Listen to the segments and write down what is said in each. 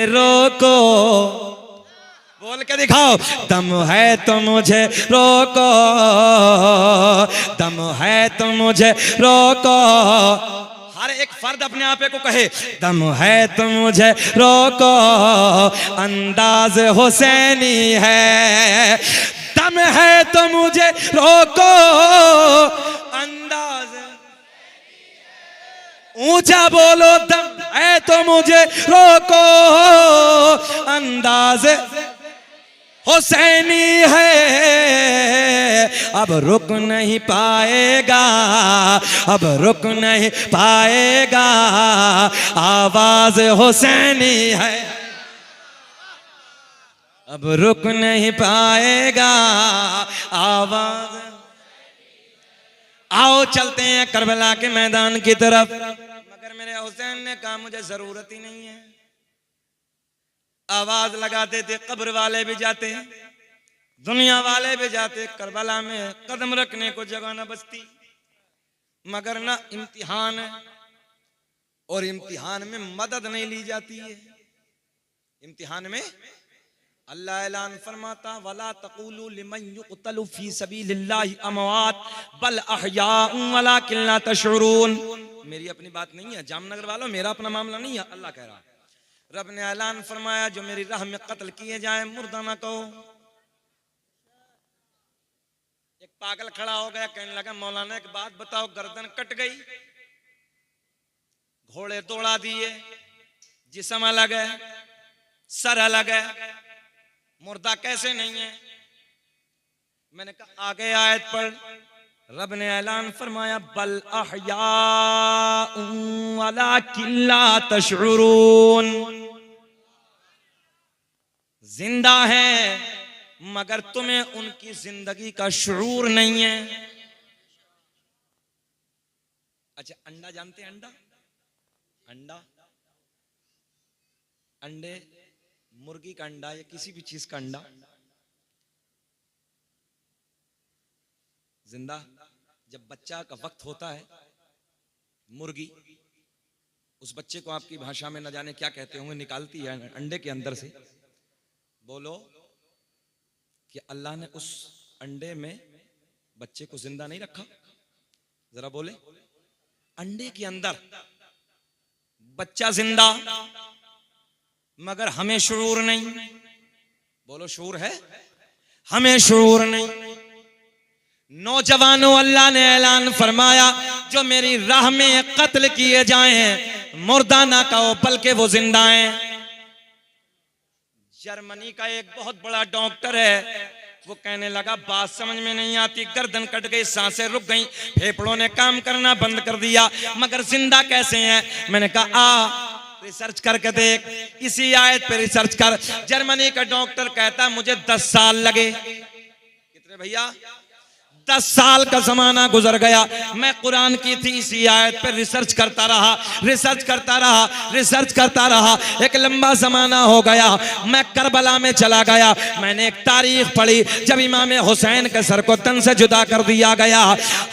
रोको, बोल के दिखाओ। दम है तो मुझे रोको, दम है तो मुझे रोको। हर एक फर्द अपने आप को कहे दम है तो मुझे रोको, अंदाज हुसैनी है। दम है तो मुझे रोको, अंदाज ऊंचा बोलो। दम है तो मुझे रोको, अंदाज हुसैनी है। अब रुक नहीं पाएगा, अब रुक नहीं पाएगा, आवाज हुसैनी है। अब रुक नहीं पाएगा आवाज। आओ चलते हैं करबला के मैदान की तरफ। मगर मेरे हुसैन ने कहा मुझे जरूरत ही नहीं है। आवाज लगाते थे, कब्र वाले भी जाते, दुनिया वाले भी जाते, करबला में कदम रखने को जगह न बचती। मगर ना इम्तिहान है, और इम्तिहान में मदद नहीं ली जाती है। इम्तिहान में अल्लाह ऐलान फरमाता वला तक़ूलू लिमन युक़तलु फी सबीलिल्लाहि अमवात बल अहयाउन वलाकिन ला तशऊरून। मेरी अपनी बात नहीं है जामनगर वालों, मेरा अपना मामला नहीं है, अल्लाह कह रहा है। रब ने ऐलान फरमाया जो मेरी राह में कत्ल किए जाए मुर्दा ना कहो। एक पागल खड़ा हो गया, कहने लगा मौलाना एक बात बताओ, गर्दन कट गई, घोड़े दौड़ा दिए, जिस्म अलग है, सर अलग है, मुर्दा कैसे नहीं है? मैंने कहा आगे आयत पढ़। रब ने ऐलान फरमाया बल अहयाउन वलाकिन ला तशऊरून। जिंदा है मगर तुम्हें उनकी जिंदगी का शऊर नहीं है। अच्छा अंडा जानते हैं? अंडा, अंडा, अंडे, मुर्गी का अंडा या किसी भी चीज का अंडा जिंदा, जब बच्चा का वक्त होता है, मुर्गी उस बच्चे को आपकी भाषा में न जाने क्या कहते होंगे निकालती है अंडे के अंदर से। बोलो कि अल्लाह ने उस अंडे में बच्चे को जिंदा नहीं रखा? जरा बोले। अंडे के अंदर बच्चा जिंदा मगर हमें शऊर नहीं। बोलो शऊर है? हमें शऊर नहीं। नौजवानों अल्लाह ने ऐलान फरमाया जो मेरी राह में कत्ल किए जाएं मुर्दा ना कहो बल्कि वो जिंदा हैं। जर्मनी का एक बहुत बड़ा डॉक्टर है, वो कहने लगा बात समझ में नहीं आती, गर्दन कट गई, सांसें रुक गई, फेफड़ों ने काम करना बंद कर दिया, मगर जिंदा कैसे हैं? मैंने कहा आ रिसर्च करके देख, इसी आयत पे रिसर्च कर। जर्मनी का डॉक्टर कहता मुझे 10 साल लगे। कितने भैया? 10 साल का जमाना गुजर गया। मैं कुरान की थी इसी आयत पर रिसर्च करता रहा, रिसर्च करता रहा, रिसर्च करता रहा। एक लंबा जमाना हो गया, मैं करबला में चला गया। मैंने एक तारीख पढ़ी जब इमाम हुसैन के सर को तन से जुदा कर दिया गया।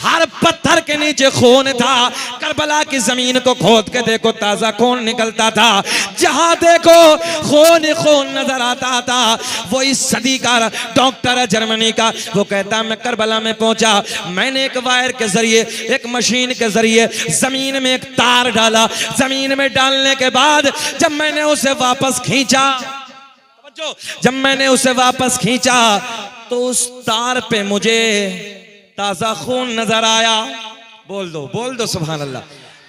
हर पत्थर के नीचे खून था। करबला की जमीन को खोद के देखो ताजा खून निकलता था, जहां देखो खून ही खून नजर आता था। वो इस सदी का डॉक्टर है जर्मनी का, वो कहता मैं करबला में पहुंचा। मैंने एक वायर के जरिए, एक मशीन के जरिए जमीन में एक तार डाला। जमीन में डालने के बाद जब मैंने उसे वापस खींचा, जब मैंने उसे वापस खींचा तो उस तार पे मुझे ताजा खून नजर आया। बोल दो सुभान अल्लाह।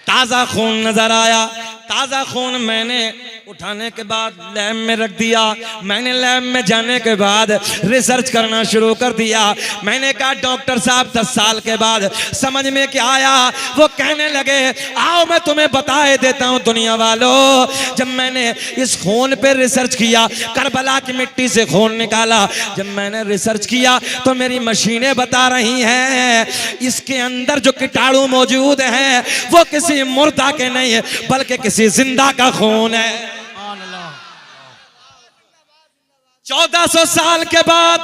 ताजा खून नजर आया। ताजा खून मैंने उठाने के बाद लैब में रख दिया। मैंने लैब में जाने के बाद रिसर्च करना शुरू कर दिया। मैंने कहा डॉक्टर साहब 10 साल के बाद समझ में क्या आया? वो कहने लगे आओ मैं तुम्हें बताए देता हूँ दुनिया वालों। जब मैंने इस खून पे रिसर्च किया, करबला की मिट्टी से खून निकाला, जब मैंने रिसर्च किया तो मेरी मशीनें बता रही हैं इसके अंदर जो कीटाणु मौजूद हैं वो किसी मुर्दा के नहीं है बल्कि किसी जिंदा का खून है। 1400 साल के बाद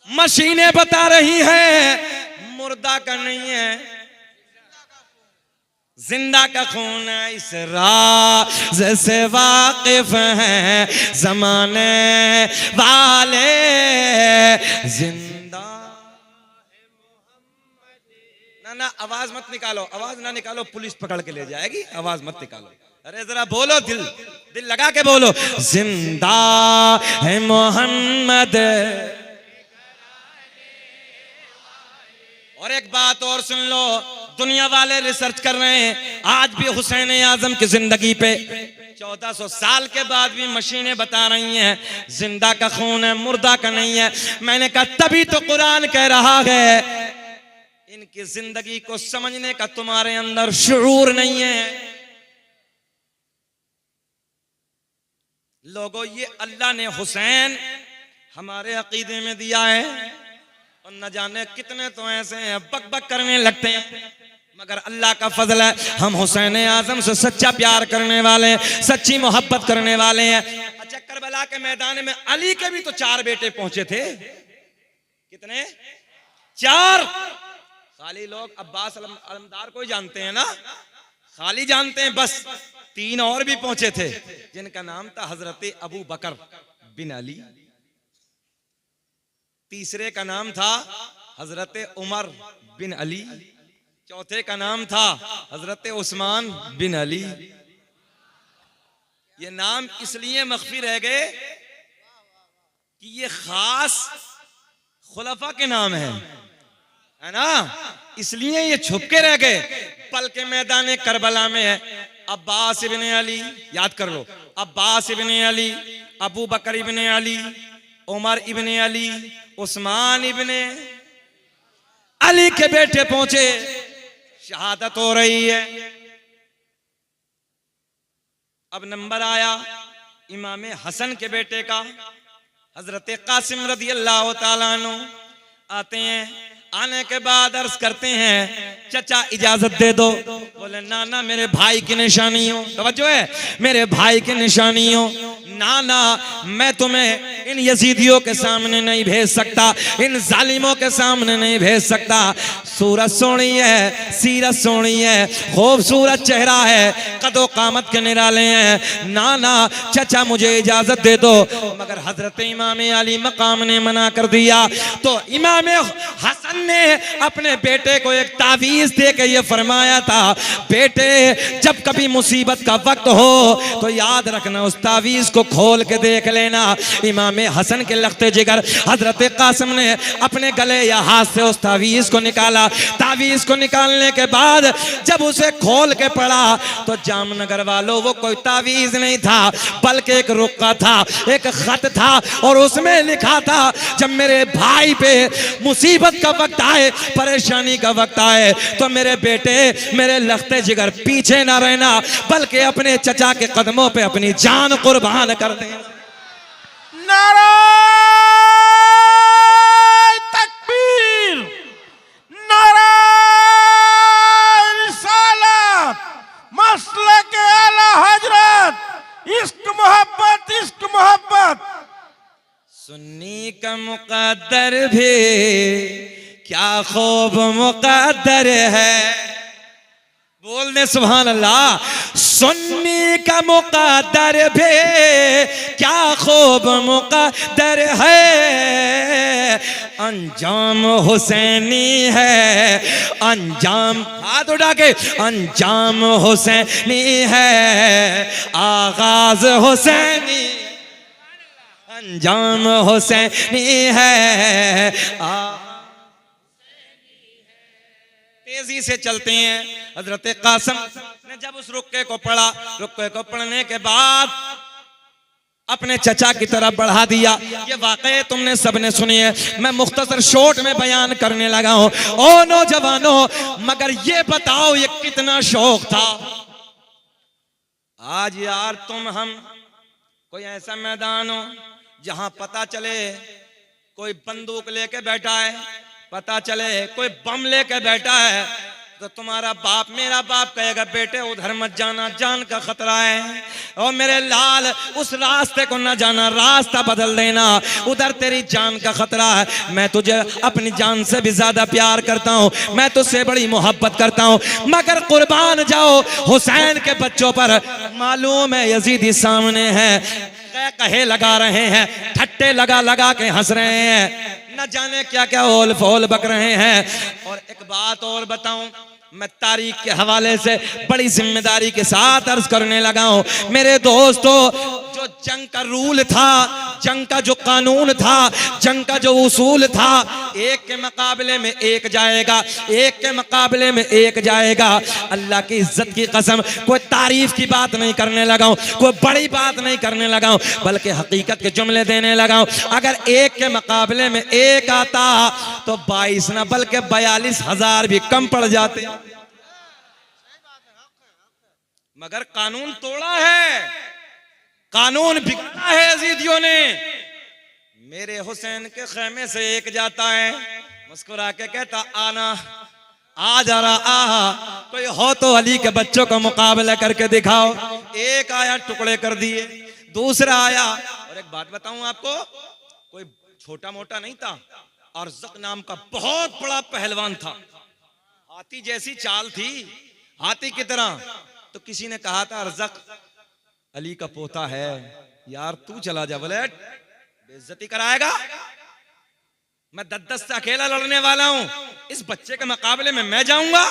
मशीनें बता रही हैं मुर्दा का नहीं है, जिंदा का खून इस राज से वाकिफ हैं जमाने वाले। जिंदा ना आवाज मत निकालो, आवाज ना निकालो, पुलिस पकड़ के ले जाएगी। आवाज मत निकालो, अरे जरा बोलो, दिल लगा के बोलो। जिंदा है मोहम्मद। और एक बात और सुन लो, दुनिया वाले रिसर्च कर रहे हैं आज भी हुसैन आजम की जिंदगी पे 1400 साल के बाद भी मशीनें बता रही हैं जिंदा का खून है, मुर्दा का नहीं है। मैंने कहा तभी तो कुरान कह रहा है इनकी जिंदगी को समझने का तुम्हारे अंदर शुऊर नहीं है। लोगों, ये अल्लाह ने हुसैन हमारे अकीदे में दिया है और न जाने कितने तो ऐसे हैं बक बक करने लगते हैं, मगर अल्लाह का फजल है हम हुसैन आजम से सच्चा प्यार करने वाले हैं, सच्ची मोहब्बत करने वाले हैं। अच्छा, करबला के मैदान में अली के भी तो 4 बेटे पहुंचे थे। कितने? 4। खाली लोग अब्बास अलमदार को ही जानते हैं ना, खाली जानते हैं बस। 3 और भी पहुंचे थे जिनका नाम था हजरत अबू बकर बिन अली, तीसरे का नाम था हजरत उमर बिन अली, चौथे का नाम था हजरत उस्मान बिन अली। ये नाम इसलिए मख्फी रह गए कि ये खास खुलफा के नाम है ना, इसलिए ये छुप के रह गए। पल के मैदान करबला में है अब्बास इब्ने अली, याद कर लो, अब्बास इब्ने अली, अबू बकर इब्ने अली, उमर इब्ने अली, उस्मान इब्ने अली के बेटे पहुंचे, शहादत हो रही है। अब नंबर आया इमाम हसन के बेटे का, हजरत कासिम रदी अल्लाह ताला अन्हु आते हैं। आने के बाद अर्ज करते हैं चचा इजाजत दे दो। बोले नाना मेरे भाई की निशानी हो, तवज्जो है, मेरे भाई की निशानी हो। नाना मैं तुम्हें इन यजीदियों के सामने नहीं भेज सकता, इन जालिमों के सामने नहीं भेज सकता। सूरत सोनी है, सीरत सोनी है, खूबसूरत चेहरा है, कदो कामत के निराले हैं। नाना चचा मुझे इजाजत दे दो। मगर हजरत इमाम अली मकाम ने मना कर दिया। तो इमाम हसन ने अपने बेटे को एक तावीज दे के ये फरमाया था, बेटे जब कभी मुसीबत का वक्त हो तो याद रखना उस तावीज को खोल के देख लेना। इमाम हसन के लख्ते जिगर हजरत कासिम ने अपने गले या हाथ से उस तावीज को निकाला। तावीज को निकालने के बाद जब उसे खोल के पढ़ा तो जामनगर वालों वो कोई तावीज नहीं था बल्कि एक रुक्का था, एक खत था और उसमें लिखा था जब मेरे भाई पे मुसीबत का वक्त आए, परेशानी का वक्त आए तो मेरे बेटे मेरे लख्ते जिगर पीछे ना रहना बल्कि अपने चचा के कदमों पे अपनी जान कुर्बान कर दे। नारा तकबीर, नारा रिसालत, मसलक आला हजरत, इश्क मोहब्बत, इश्क मोहब्बत। सुन्नी का मुकद्दर भी क्या खूब मुकद्दर है, बोल दे सुभान अल्लाह। सुन्नी का मुकद्दर भी क्या खूब मुकद्दर है, अंजाम हुसैनी है, अंजाम हाथ उठा के, अंजाम हुसैनी है, आगाज हुसैनी, अंजाम हुसैनी है। तेजी से चलते हैं। हजरत कासिम ने जब उस रुक्के को पढ़ा, रुक्के को पढ़ने के बाद अपने चचा की तरफ बढ़ा दिया। ये वाकई तुमने सबने सुनी है, मैं मुख्तसर शॉर्ट में बयान करने लगा हूं। ओ नौजवानों, मगर ये बताओ ये कितना शौक था। आज यार तुम हम कोई ऐसा मैदान हो जहां पता चले कोई बंदूक लेके बैठा है, पता चले कोई बम लेके बैठा है तो तुम्हारा बाप, मेरा बाप कहेगा बेटे उधर मत जाना, जान का खतरा है। और मेरे लाल उस रास्ते को न जाना, रास्ता बदल देना, उधर तेरी जान का खतरा है। मैं तुझे अपनी जान से भी ज्यादा प्यार करता हूँ, मैं तुझसे बड़ी मोहब्बत करता हूँ, मगर कुर्बान जाओ हुसैन के बच्चों पर। मालूम है यजीदी सामने है, कहे लगा रहे हैं, ठट्टे लगा लगा के हंस रहे हैं, न जाने क्या क्या ओल फोल बक रहे हैं। और एक बात और बताऊं, मैं तारीख के हवाले से बड़ी जिम्मेदारी के साथ अर्ज करने लगा हूं। मेरे दोस्तों, जो जंग का रूल था, जंग का जो कानून था, जंग का जो उसूल था, एक के मुकाबले में एक जाएगा, एक के मुकाबले में एक जाएगा। अल्लाह की इज्जत की कसम, कोई तारीफ की बात नहीं करने लगा हूं, कोई बड़ी बात नहीं करने लगा हूं, बल्कि हकीकत के जुमले देने लगा हूं। अगर एक के मुकाबले में एक आता तो 22 ना बल्कि 42,000 भी कम पड़ जाते, मगर कानून तोड़ा है, कानून बिगाड़ा है यजीदियों ने। मेरे हुसैन के खेमे से एक जाता है, मुस्कुरा के कहता आना, आ जा रहा आ, कोई हो तो अली के बच्चों का मुकाबला करके दिखाओ। एक आया टुकड़े कर दिए, दूसरा आया। और एक बात बताऊं आपको, कोई छोटा मोटा नहीं था, अर्ज़क नाम का बहुत बड़ा पहलवान था, हाथी जैसी चाल थी, हाथी की तरह। तो किसी ने कहा था अर्ज़क अली का पोता है, यार तू चला जा, बोले बेइज्जती कराएगा, मैं 10-10 से अकेला लड़ने वाला हूं, इस बच्चे के मुकाबले में मैं जाऊंगा,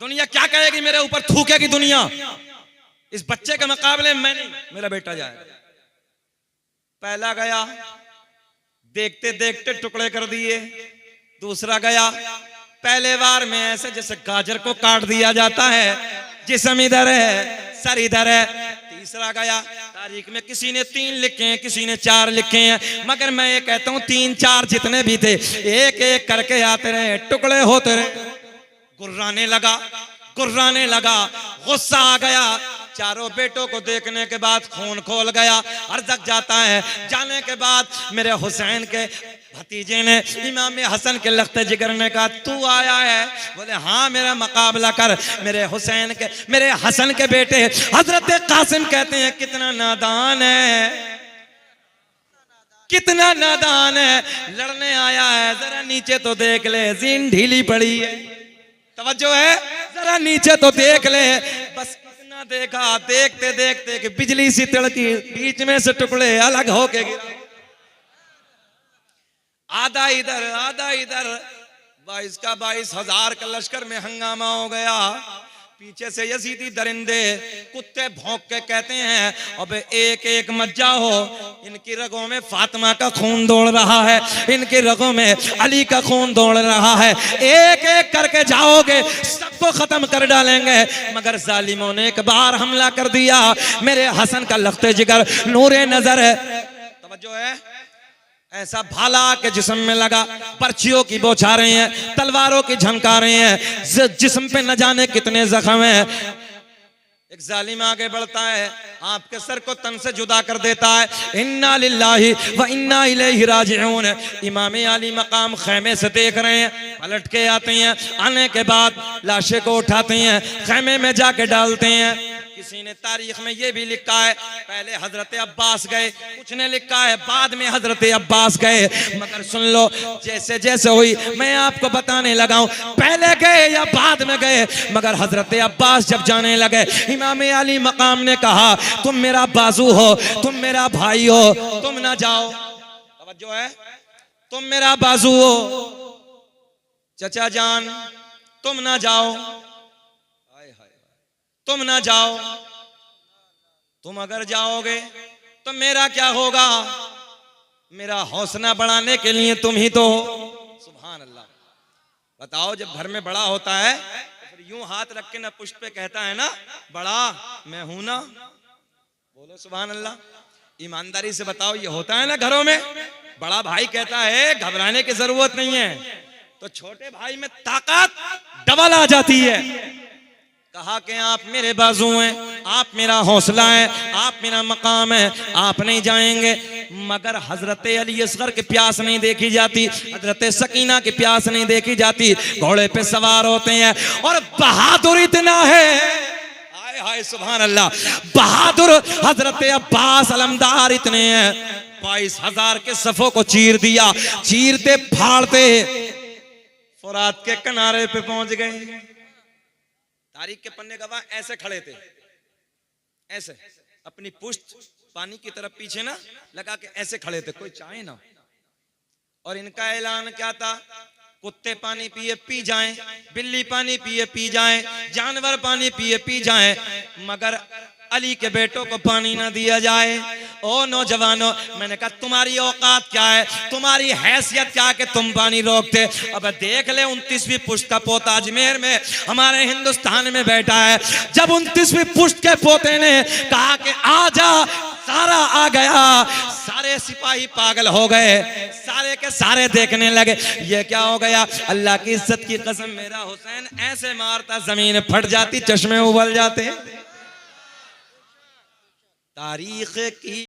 दुनिया क्या कहेगी, मेरे ऊपर थूकेगी दुनिया, इस बच्चे के मुकाबले में मैं नहीं, मेरा बेटा जाएगा। पहला गया, देखते देखते टुकड़े कर दिए। दूसरा गया, पहले बार में ऐसे जैसे गाजर को काट दिया जाता है, जिस्म इधर है सर इधर है। तीसरा गया, तारीख में किसी ने 3 लिखे हैं, किसी ने 4 लिखे हैं, मगर मैं ये कहता हूं 3-4 जितने भी थे, एक एक करके आते रहे, टुकड़े होते रहे। गुर्राने लगा, गुर्राने लगा, गुस्सा आ गया। चारों बेटों को देखने के बाद खून खोल गया। अर्ज़क जाता है, जाने के बाद मेरे हुसैन के भतीजे ने इमाम हसन के लख्ते जिगर ने कहा तू आया है? बोले हाँ, मेरा मुकाबला कर। मेरे हुसैन के, मेरे हसन के बेटे हजरत कासिम कहते हैं कितना नादान है, कितना नादान है, लड़ने आया है, जरा नीचे तो देख ले, जीन ढीली पड़ी है, तवज्जो है, जरा नीचे तो देख ले। बस इतना देखा, देखते देखते कि बिजली सी तिड़की, बीच में से टुकड़े अलग होके गिरे, आधा इधर आधा इधर। 22 का 22,000 का लश्कर में हंगामा हो गया। पीछे से यजीदी दरिंदे कुत्ते भौंक के कहते हैं अब एक एक मत जाओ, इनकी रगों में फातिमा का खून दौड़ रहा है, इनकी रगों में अली का खून दौड़ रहा है, एक एक करके जाओगे सबको खत्म कर डालेंगे। मगर जालिमों ने एक बार हमला कर दिया। मेरे हसन का लख्ते जिगर नूरे नजर है, तवज्जो है, ऐसा भाला के जिस्म में लगा, पर्चियों की बौछारें हैं, तलवारों की झनकारें हैं, जिस्म पे न जाने कितने जख्म हैं। एक जालिम आगे बढ़ता है, आपके सर को तन से जुदा कर देता है। इन्ना लिल्लाहि व इन्ना इलैहि राजिऊन। इमाम आली मकाम खैमे से देख रहे हैं, पलट के आते हैं, आने के बाद लाशे को उठाते हैं, खैमे में जाके डालते हैं। किसी ने तारीख में ये भी लिखा है पहले हजरत अब्बास गए, कुछ ने लिखा है बाद में हजरत अब्बास गए। मगर सुन लो, जैसे जैसे हुई मैं आपको बताने लगा हूं, पहले गए या बाद में गए, मगर हजरत अब्बास जब जाने लगे, इमाम अली मकाम ने कहा तुम मेरा बाजू हो, तुम मेरा भाई हो, तुम ना जाओ। तवज्जो है, तुम मेरा बाजू हो चचा जान, तुम ना जाओ, तुम ना जाओ, तुम अगर जाओगे तो मेरा क्या होगा? मेरा हौसला बढ़ाने के लिए तुम ही तो हो। सुभान अल्लाह। बताओ, जब घर में बड़ा होता है तो फिर यूं हाथ रख के ना पुष्ट पे कहता है ना बड़ा मैं हूं ना, बोलो सुभान अल्लाह। ईमानदारी से बताओ, ये होता है ना घरों में? बड़ा भाई कहता है घबराने की जरूरत नहीं है, तो छोटे भाई में ताकत डबल आ जाती है। कहा कि आप मेरे बाजू हैं, आप मेरा हौसला है, आप मेरा मकाम है, आप नहीं जाएंगे। मगर हजरत अली असगर की प्यास नहीं देखी जाती, हजरत सकीना की प्यास नहीं देखी जाती। घोड़े पे सवार होते हैं और बहादुर इतना है, हाय हाय सुभान अल्लाह, बहादुर हजरत अब्बास अलमदार इतने हैं, 22,000 के सफों को चीर दिया। चीरते फाड़ते फुरात के किनारे पे पहुंच गए। तारीख के पन्ने गवाह ऐसे खड़े थे, ऐसे अपनी पुष्ट पानी की तरफ पीछे ना लगा के ऐसे खड़े थे, कोई चाहे ना। और इनका ऐलान क्या था? कुत्ते पानी पिए पी जाएं, बिल्ली पानी पिए पी जाएं, जानवर पानी पिए पी जाएं, मगर अली के बेटों को पानी ना दिया जाए। ओ नौजवानों, मैंने कहा तुम्हारी औकात क्या है, तुम्हारी हैसियत क्या है कि तुम पानी रोकते? अब देख ले 29वीं पुश्त का पोता अजमेर में हमारे हिंदुस्तान में बैठा है। जब 29वीं पुश्त के पोते ने कहा कि आजा, सारा आ गया, सारे सिपाही पागल हो गए, सारे के सारे देखने लगे ये क्या हो गया। अल्लाह की इज्जत की कसम, मेरा हुसैन ऐसे मारता जमीन फट जाती, चश्मे उबल जाते। तारीख की